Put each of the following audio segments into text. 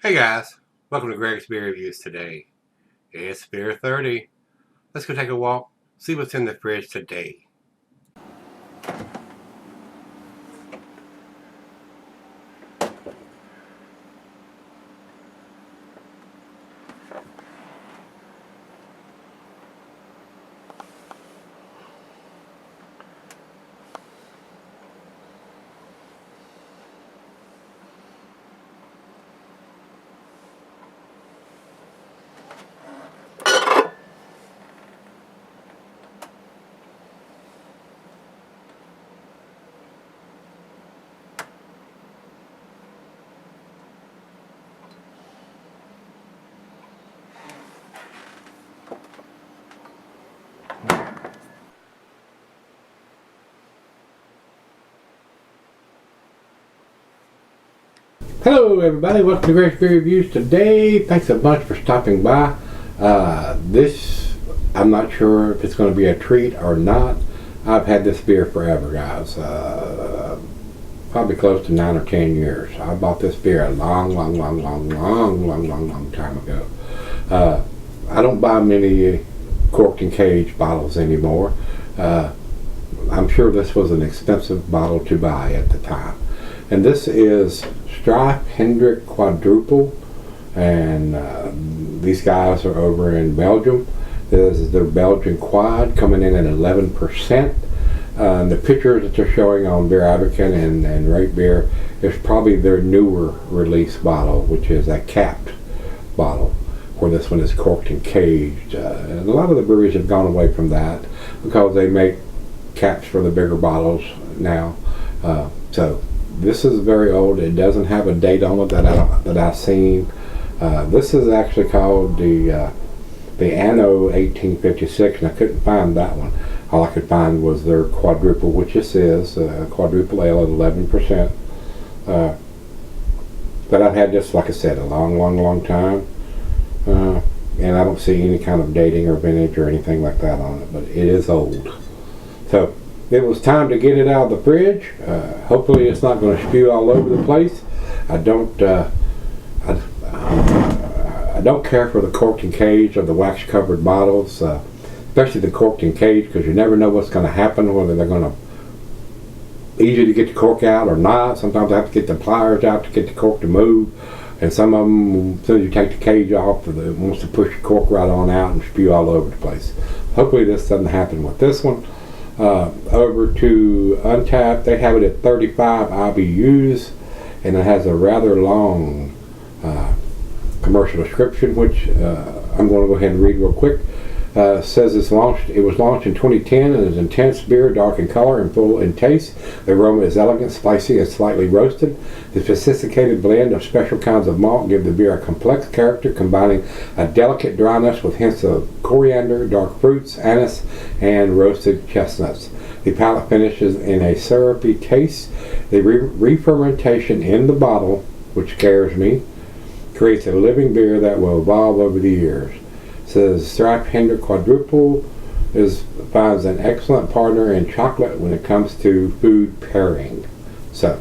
Hey guys, welcome to Gregsbeerreviews today. It's beer 30. Let's go take a walk, see what's in the fridge today. Hello everybody, welcome to Gregsbeerreviews today. Thanks a bunch for stopping by. I'm not sure if it's going to be a treat or not. I've had this beer forever, guys. Probably close to 9 or 10 years. I bought this beer a long time ago. I don't buy many corked and caged bottles anymore. I'm sure this was an expensive bottle to buy at the time. And this is Straffe Hendrik Quadrupel, and these guys are over in Belgium. This is their Belgian quad coming in at 11%. The picture that they're showing on Beer Advocate and Rate Beer is probably their newer release bottle, which is a capped bottle, where this one is corked and caged. And a lot of the breweries have gone away from that because they make caps for the bigger bottles now. So this is very old. It doesn't have a date on it that I've seen. This is actually called the Anno 1856, and I couldn't find that one. All I could find was their quadruple, which this is quadruple ale at 11%. But I've had this, like I said, a long time, and I don't see any kind of dating or vintage or anything like that on it. But it is old, so it was time to get it out of the fridge. Hopefully it's not going to spew all over the place. I don't care for the corked and caged or the wax covered bottles, especially the corked and caged, because you never know what's going to happen, whether they're going to easy to get the cork out or not. Sometimes I have to get the pliers out to get the cork to move, and some of them, as soon as you take the cage off, it wants to push the cork right on out and spew all over the place. Hopefully this doesn't happen with this one. Over to Untapped, they have it at 35 IBUs, and it has a rather long commercial description, which I'm going to go ahead and read real quick. Says it was launched in 2010 and is intense beer, dark in color and full in taste. The aroma is elegant, spicy, and slightly roasted. The sophisticated blend of special kinds of malt give the beer a complex character, combining a delicate dryness with hints of coriander, dark fruits, anise, and roasted chestnuts. The palate finishes in a syrupy taste. The re-fermentation in the bottle, which scares me, creates a living beer that will evolve over the years. Says Straffe Hendrik Quadrupel finds an excellent partner in chocolate when it comes to food pairing. So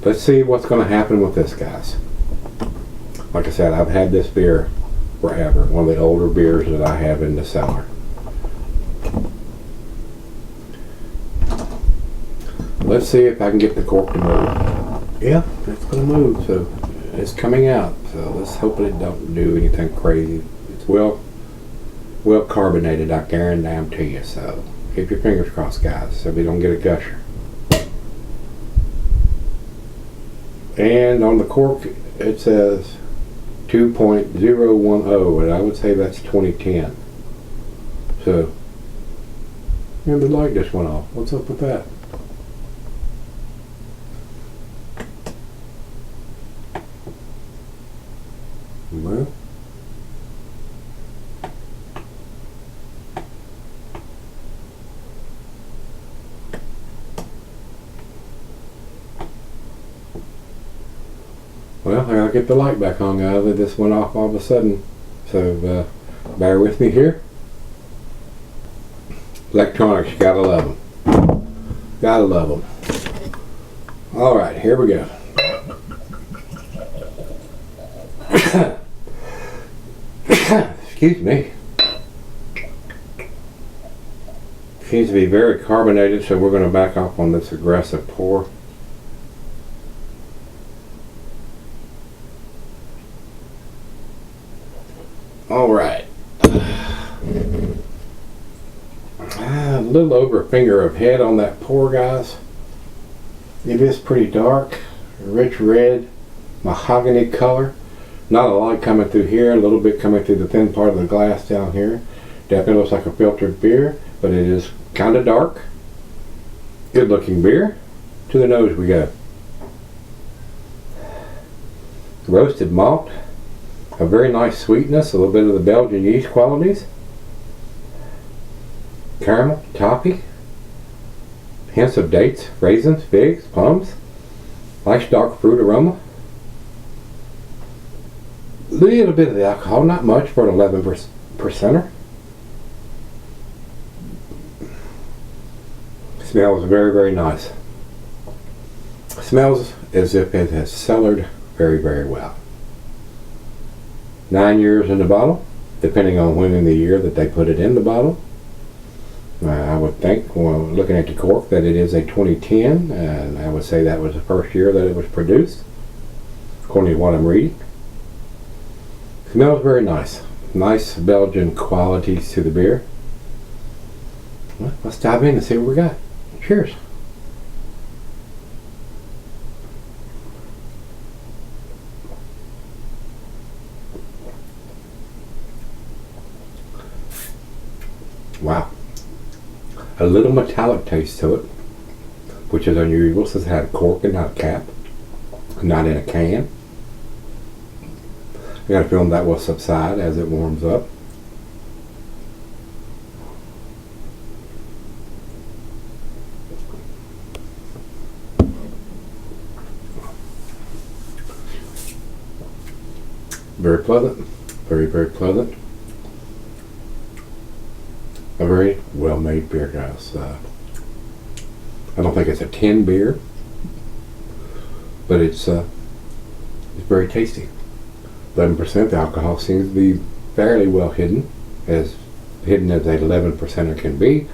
let's see what's going to happen with this, guys. Like I said, I've had this beer forever. One of the older beers that I have in the cellar. Let's see if I can get the cork to move. Yeah, it's going to move. So it's coming out. So let's hope it don't do anything crazy. It's well carbonated, I guarantee you. So keep your fingers crossed, guys, so we don't get a gusher. And on the cork it says 2.010, and I would say that's 2010. So, and the light just went off. What's up with that? Well, I gotta get the light back on, guys. It just went off all of a sudden. So, bear with me here. Electronics, you gotta love them. Gotta love them. Alright, here we go. Excuse me. Seems to be very carbonated, so we're going to back off on this aggressive pour. Alright. A little over a finger of head on that pour, guys. It is pretty dark, rich red, mahogany color. Not a lot coming through here, a little bit coming through the thin part of the glass down here. Definitely looks like a filtered beer, but it is kind of dark. Good looking beer. To the nose we go. Roasted malt. A very nice sweetness, a little bit of the Belgian yeast qualities. Caramel, toffee. Hints of dates, raisins, figs, plums. Nice dark fruit aroma. A little bit of the alcohol, not much for an 11%er. Smells very, very nice. Smells as if it has cellared very, very well. 9 years in the bottle, depending on when in the year that they put it in the bottle. I would think, well, looking at the cork, that it is a 2010, and I would say that was the first year that it was produced, according to what I'm reading. Smells very nice. Nice Belgian qualities to the beer. Well, let's dive in and see what we got. Cheers. Wow. A little metallic taste to it, which is unusual since it had a cork and not a cap, not in a can. I got a feeling that will subside as it warms up. Very pleasant. Very, very pleasant. A very well made beer, guys. I don't think it's a tin beer, but it's very tasty. 11%. The alcohol seems to be fairly well hidden as a 11%er can be.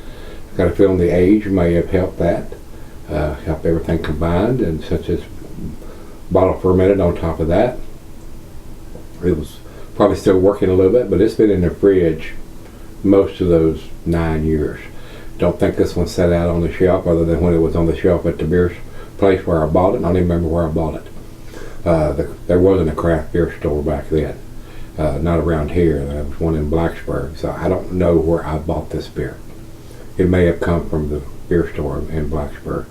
I've got a feeling the age may have helped that, help everything combined, and since it's bottle fermented on top of that, it was probably still working a little bit, but it's been in the fridge most of those 9 years. Don't think this one sat out on the shelf other than when it was on the shelf at the beer place where I bought it. I don't even remember where I bought it. There wasn't a craft beer store back then, not around here. There was one in Blacksburg, so I don't know where I bought this beer. It may have come from the beer store in Blacksburg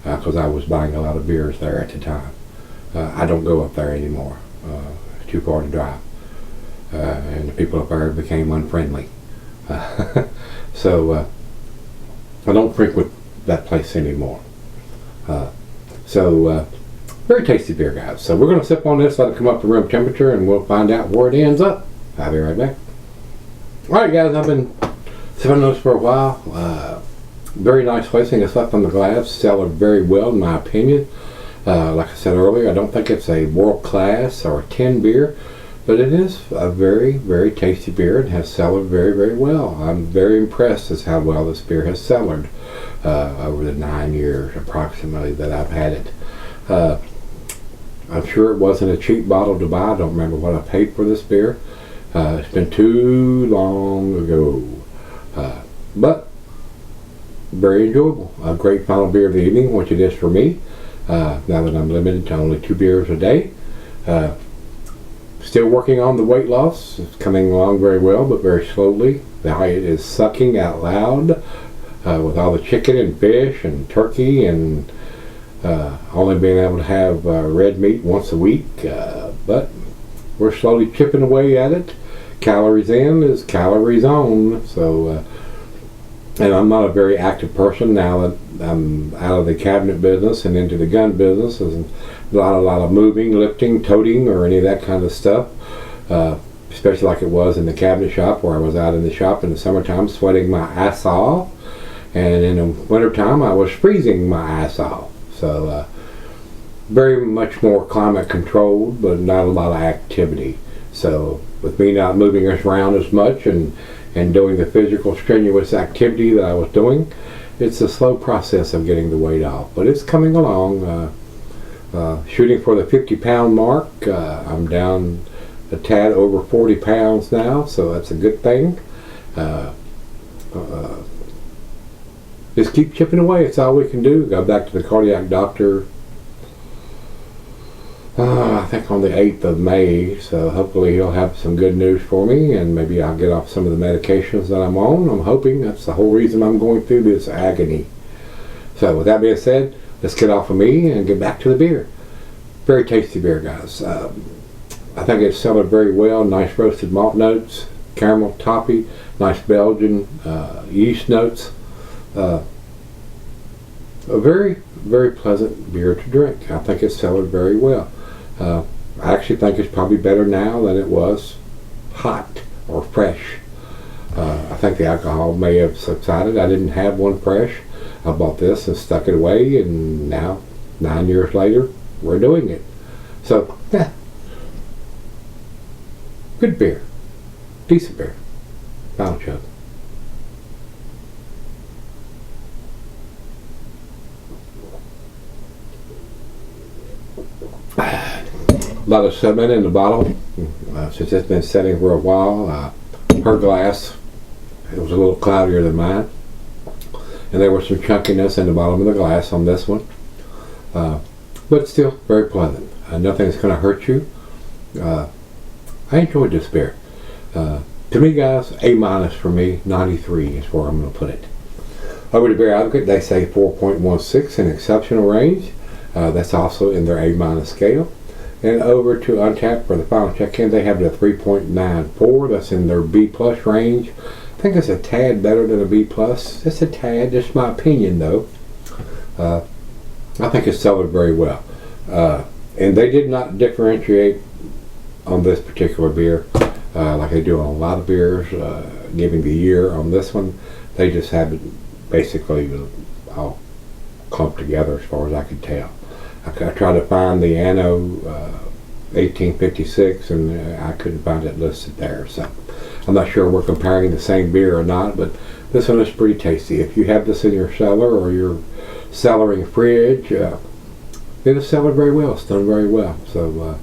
because I was buying a lot of beers there at the time. I don't go up there anymore. It's too far to drive, and the people up there became unfriendly. So I don't frequent that place anymore. Very tasty beer, guys. So we're going to sip on this, let it come up to room temperature, and we'll find out where it ends up. I'll be right back. Alright, guys, I've been sipping on this for a while. Very nice placing. It's left on the glass. Cellared very well, in my opinion. Like I said earlier, I don't think it's a world class or a tin beer, but it is a very, very tasty beer and has cellared very, very well. I'm very impressed as how well this beer has cellared over the 9 years approximately that I've had it. I'm sure it wasn't a cheap bottle to buy. I don't remember what I paid for this beer. It's been too long ago. But very enjoyable. A great final beer of the evening, which it is for me. Now that I'm limited to only 2 beers a day. Still working on the weight loss. It's coming along very well, but very slowly. The diet is sucking out loud with all the chicken and fish and turkey and only being able to have red meat once a week. But we're slowly chipping away at it. Calories in is calories on. So, and I'm not a very active person now that I'm out of the cabinet business and into the gun business. There's a lot of moving, lifting, toting, or any of that kind of stuff. Especially like it was in the cabinet shop, where I was out in the shop in the summertime sweating my ass off, and in the wintertime I was freezing my ass off. So very much more climate controlled, but not a lot of activity. So with me not moving us around as much and doing the physical strenuous activity that I was doing, it's a slow process of getting the weight off, but it's coming along. Shooting for the 50-pound mark. I'm down a tad over 40 pounds now, so that's a good thing. Just keep chipping away. It's all we can do. Go back to the cardiac doctor I think on the 8th of May, so hopefully he'll have some good news for me, and maybe I'll get off some of the medications that I'm on. I'm hoping that's the whole reason I'm going through this agony. So with that being said, let's get off of me and get back to the beer. Very tasty beer, guys. I think it's selling very well. Nice roasted malt notes, caramel toffee, nice Belgian yeast notes. A very, very pleasant beer to drink. I think it's selling very well. I actually think it's probably better now than it was hot or fresh. I think the alcohol may have subsided. I didn't have one fresh. I bought this and stuck it away, and now 9 years later we're doing it. So yeah, good beer, decent beer. Final chug. A lot of sediment in the bottle since it's been setting for a while. Her glass, it was a little cloudier than mine, and there was some chunkiness in the bottom of the glass on this one, but still very pleasant. Nothing's going to hurt you. I enjoyed this beer. To me, guys, A- for me. 93 is where I'm going to put it. Over to Beer Advocate, they say 4.16 in exceptional range. That's also in their A- scale. And over to Untapped for the final check-in, they have the 3.94. That's in their B+ range. I think it's a tad better than a B+. Just a tad, just my opinion though. I think it's selling very well. And they did not differentiate on this particular beer like they do on a lot of beers, giving the year on this one. They just have it basically all clumped together as far as I could tell. I tried to find the Anno 1856 and I couldn't find it listed there, so I'm not sure we're comparing the same beer or not, but this one is pretty tasty. If you have this in your cellar or your cellaring fridge, it'll sell it very well. It's done very well, so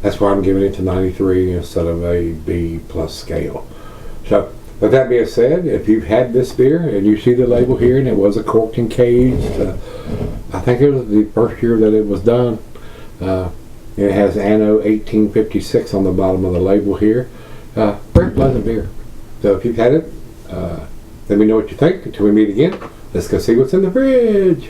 that's why I'm giving it to 93 instead of a B+ scale. So with that being said, if you've had this beer and you see the label here and it was a corked and caged, I think it was the first year that it was done. It has Anno 1856 on the bottom of the label here. Very pleasant beer. So if you've had it, let me know what you think. Until we meet again, let's go see what's in the fridge.